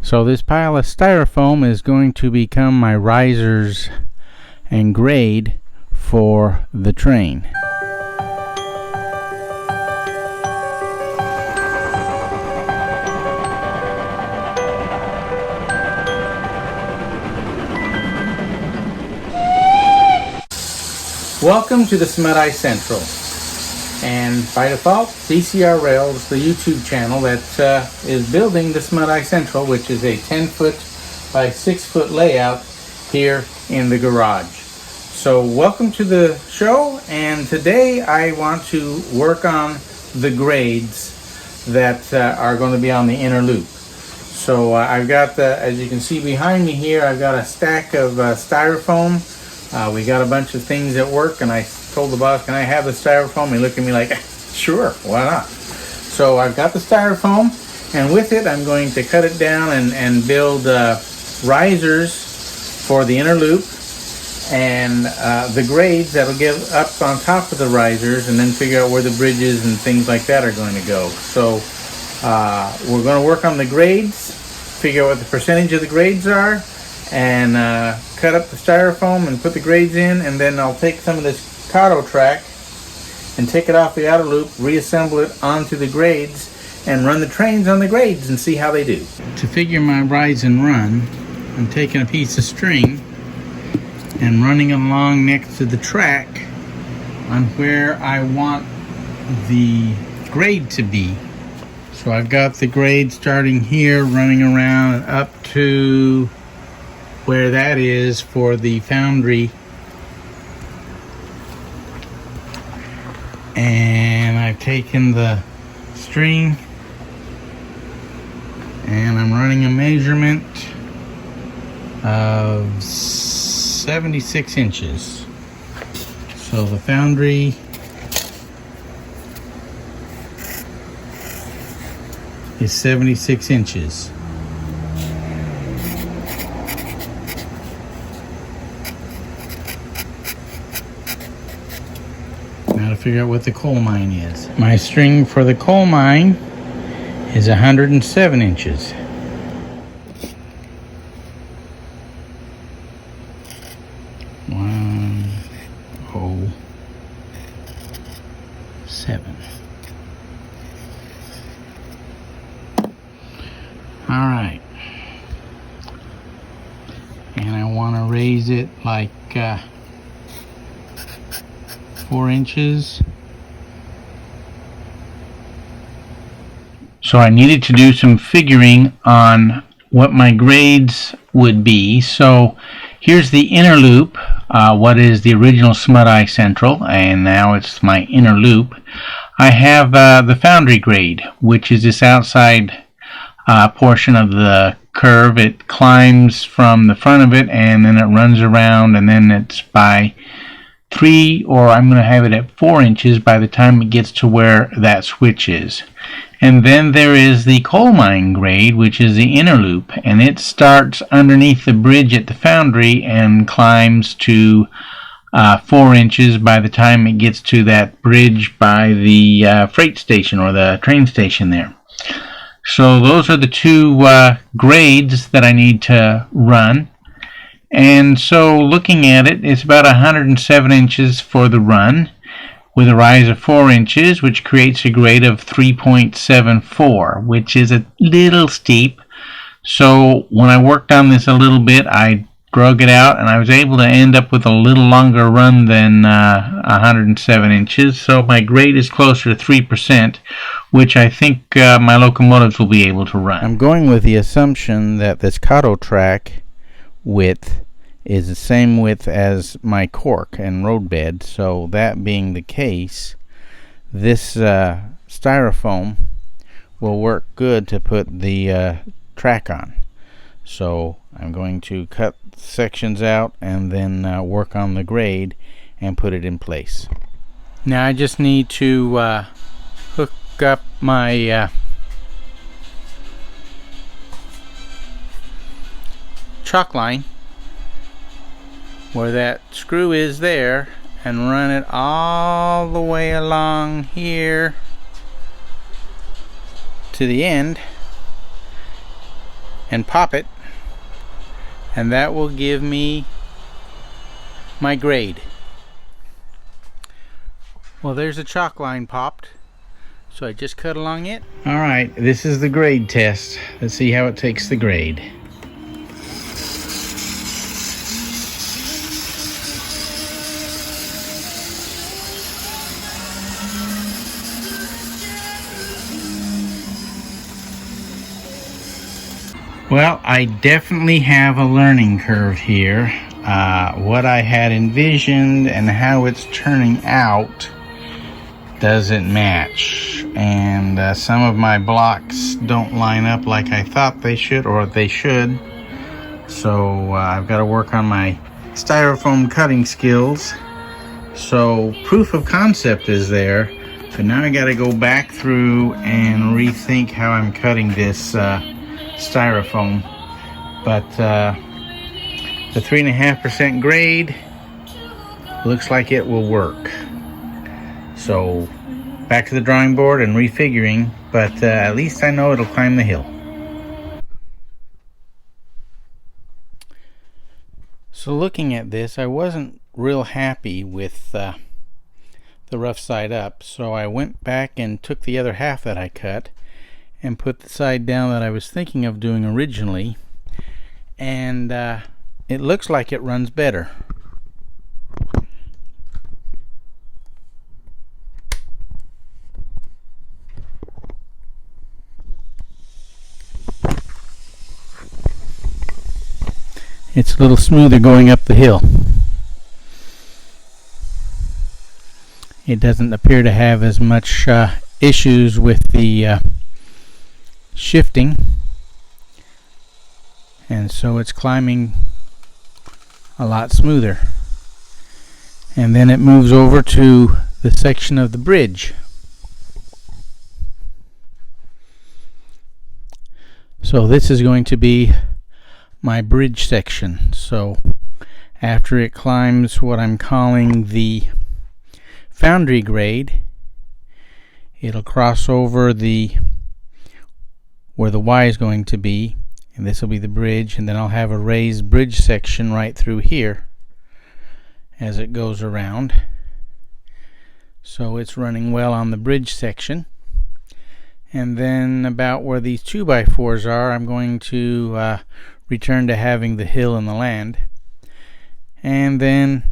So this pile of styrofoam is going to become my risers and grade for the train. Welcome to the Smuteye Central, and by default, DCR Rails, the YouTube channel that is building the Smuteye Central, which is a 10-foot by 6-foot layout here in the garage. So welcome to the show, and today I want to work on the grades that are going to be on the inner loop. So I've got, as you can see behind me here, I've got a stack of styrofoam. We got a bunch of things at work, and I told the boss, can I have the styrofoam? He looked at me like, sure, why not? So I've got the styrofoam, and with it I'm going to cut it down and build risers for the inner loop, and the grades that'll give up on top of the risers, and then figure out where the bridges and things like that are going to go. So we're going to work on the grades, figure out what the percentage of the grades are, and cut up the styrofoam and put the grades in, and then I'll take some of this Kato Track and take it off the outer loop, reassemble it onto the grades, and run the trains on the grades and see how they do. To figure my rise and run, I'm taking a piece of string and running along next to the track on where I want the grade to be. So I've got the grade starting here, running around and up to where that is for the foundry, and I've taken the string and I'm running a measurement of 76 inches. So the foundry is 76 inches. Now to figure out what the coal mine is. My string for the coal mine is 107 inches. Alright. And I want to raise it like 4 inches. So I needed to do some figuring on what my grades would be. So here's the inner loop, what is the original Smuteye Central, and now it's my inner loop. I have the foundry grade, which is this outside portion of the curve. It climbs from the front of it, and then it runs around, and then it's by 3, or I'm going to have it at 4 inches by the time it gets to where that switch is. And then there is the coal mine grade, which is the inner loop, and it starts underneath the bridge at the foundry and climbs to 4 inches by the time it gets to that bridge by the freight station or the train station there. So those are the two grades that I need to run. And so looking at it, it's about 107 inches for the run with a rise of 4 inches, which creates a grade of 3.74, which is a little steep. So when I worked on this a little bit, I drug it out, and I was able to end up with a little longer run than 107 inches. So my grade is closer to 3%, which I think my locomotives will be able to run. I'm going with the assumption that this Kato Track width is the same width as my cork and roadbed. So that being the case, this styrofoam will work good to put the track on. So I'm going to cut sections out and then work on the grade and put it in place. Now I just need to hook up my chalk line where that screw is there and run it all the way along here to the end, and pop it, and that will give me my grade. Well, there's a chalk line popped, so I just cut along it. Alright, this is the grade test. Let's see how it takes the grade. Well, I definitely have a learning curve here. What I had envisioned and how it's turning out doesn't match, and some of my blocks don't line up like I thought they should, or they should. So I've got to work on my styrofoam cutting skills. So proof of concept is there, but now I got to go back through and rethink how I'm cutting this styrofoam. But the 3.5% grade looks like it will work. So back to the drawing board and refiguring, but at least I know it'll climb the hill. So looking at this, I wasn't real happy with the rough side up, so I went back and took the other half that I cut and put the side down that I was thinking of doing originally, and it looks like it runs better. It's a little smoother going up the hill. It doesn't appear to have as much issues with the shifting, and so it's climbing a lot smoother. And then it moves over to the section of the bridge. So this is going to be my bridge section. So after it climbs what I'm calling the foundry grade, it'll cross over where the Y is going to be, and this will be the bridge, and then I'll have a raised bridge section right through here as it goes around. So it's running well on the bridge section. And then about where these 2x4s are, I'm going to return to having the hill and the land, and then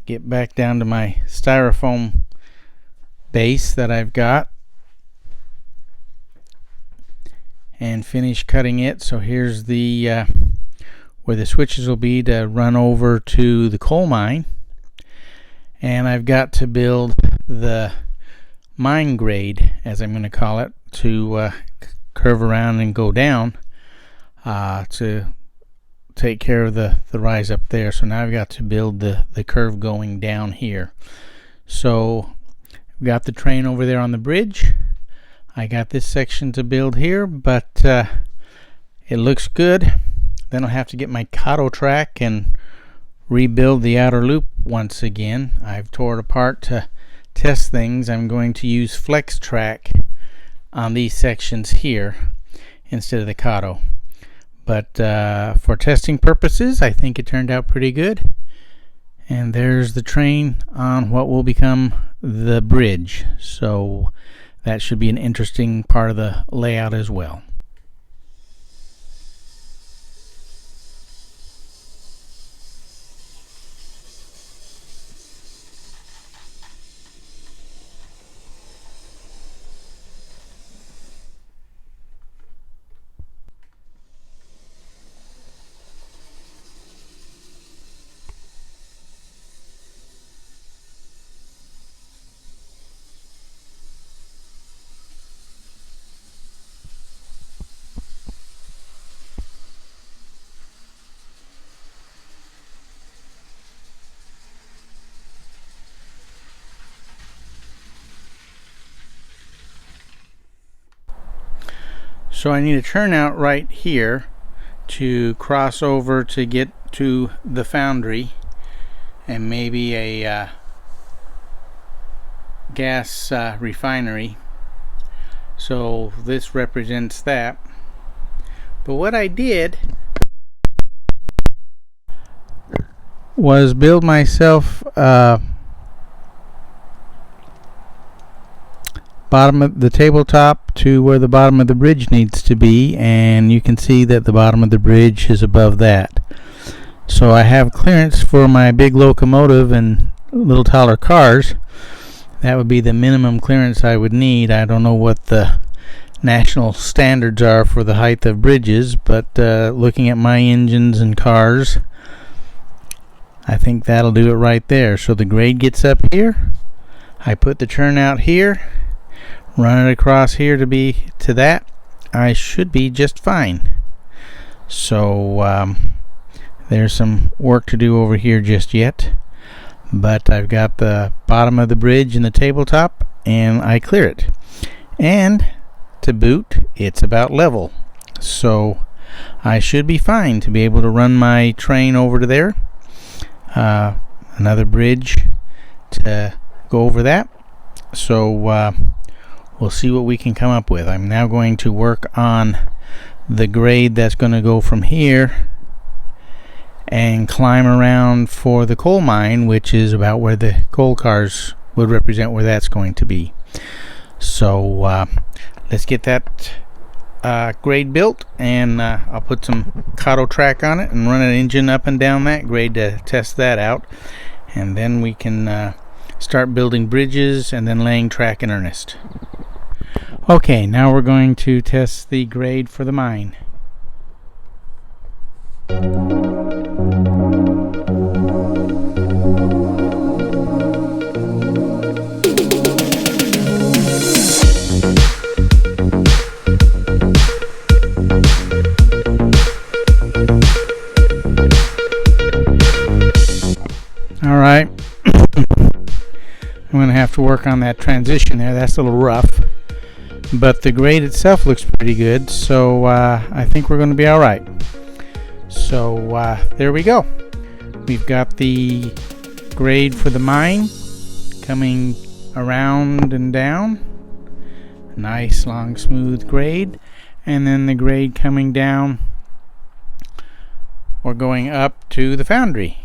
get back down to my styrofoam base that I've got and finish cutting it. So here's the where the switches will be to run over to the coal mine, and I've got to build the mine grade, as I'm going to call it, to curve around and go down to take care of the rise up there. So now I've got to build the curve going down here. So we've got the train over there on the bridge. I got this section to build here, but it looks good. Then I'll have to get my Kato Track and rebuild the outer loop once again. I've tore it apart to test things. I'm going to use Flex Track on these sections here instead of the Kato. But for testing purposes, I think it turned out pretty good. And there's the train on what will become the bridge. So that should be an interesting part of the layout as well. So I need a turnout right here to cross over to get to the foundry, and maybe a gas refinery. So this represents that. But what I did was build myself bottom of the tabletop to where the bottom of the bridge needs to be, and you can see that the bottom of the bridge is above that. So I have clearance for my big locomotive and little taller cars. That would be the minimum clearance I would need. I don't know what the national standards are for the height of bridges, but looking at my engines and cars, I think that'll do it right there. So the grade gets up here. I put the turnout here, run it across here to that. I should be just fine. So there's some work to do over here just yet, but I've got the bottom of the bridge and the tabletop, and I clear it. And to boot, it's about level, so I should be fine to be able to run my train over to there. Another bridge to go over that. So we'll see what we can come up with. I'm now going to work on the grade that's going to go from here and climb around for the coal mine, which is about where the coal cars would represent where that's going to be. So let's get that grade built, and I'll put some Kato Track on it and run an engine up and down that grade to test that out, and then we can start building bridges and then laying track in earnest. Okay, now we're going to test the grade for the mine. Alright, I'm going to have to work on that transition there. That's a little rough, but the grade itself looks pretty good, so I think we're going to be alright. So there we go. We've got the grade for the mine coming around and down. Nice long smooth grade, and then the grade coming down or going up to the foundry,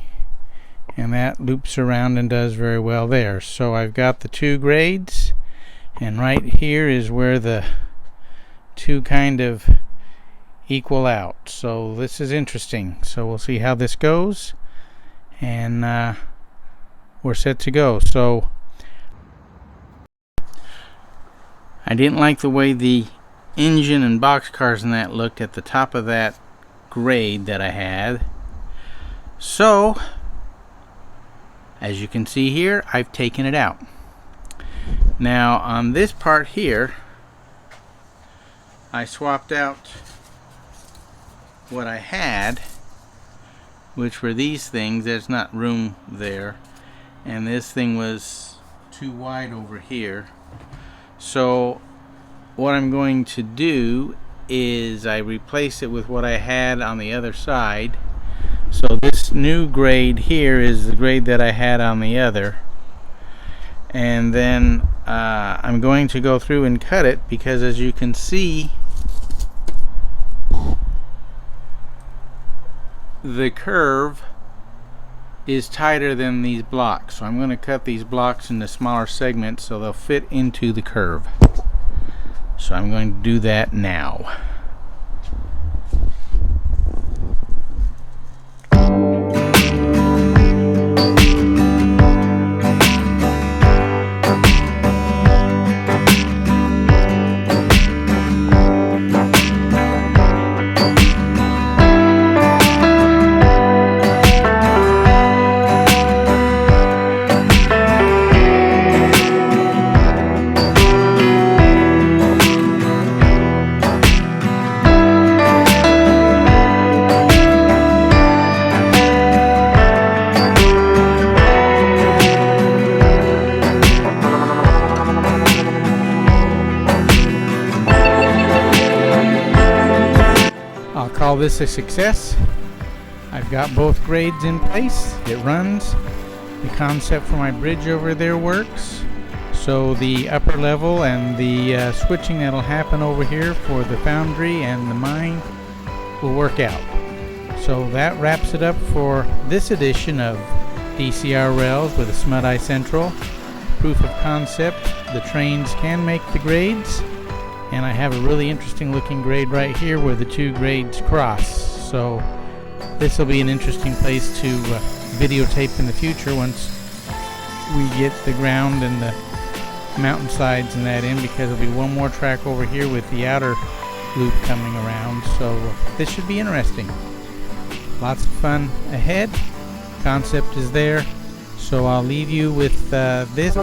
and that loops around and does very well there. So I've got the two grades, and right here is where the two kind of equal out. So this is interesting. So we'll see how this goes, and we're set to go. So I didn't like the way the engine and boxcars and that looked at the top of that grade that I had. So as you can see here, I've taken it out. Now on this part here, I swapped out what I had, which were these things. There's not room there, and this thing was too wide over here. So what I'm going to do is I replace it with what I had on the other side. So this new grade here is the grade that I had on the other, and then I'm going to go through and cut it, because as you can see, the curve is tighter than these blocks. So I'm going to cut these blocks into smaller segments so they'll fit into the curve. So I'm going to do that now. Call this a success. I've got both grades in place. It runs. The concept for my bridge over there works. So the upper level and the switching that'll happen over here for the foundry and the mine will work out. So that wraps it up for this edition of DCR Rails with a Smuteye Central. Proof of concept, the trains can make the grades, and I have a really interesting looking grade right here where the two grades cross. So this will be an interesting place to videotape in the future once we get the ground and the mountainsides and that in, because there'll be one more track over here with the outer loop coming around. So this should be interesting. Lots of fun ahead. Concept is there. So I'll leave you with this.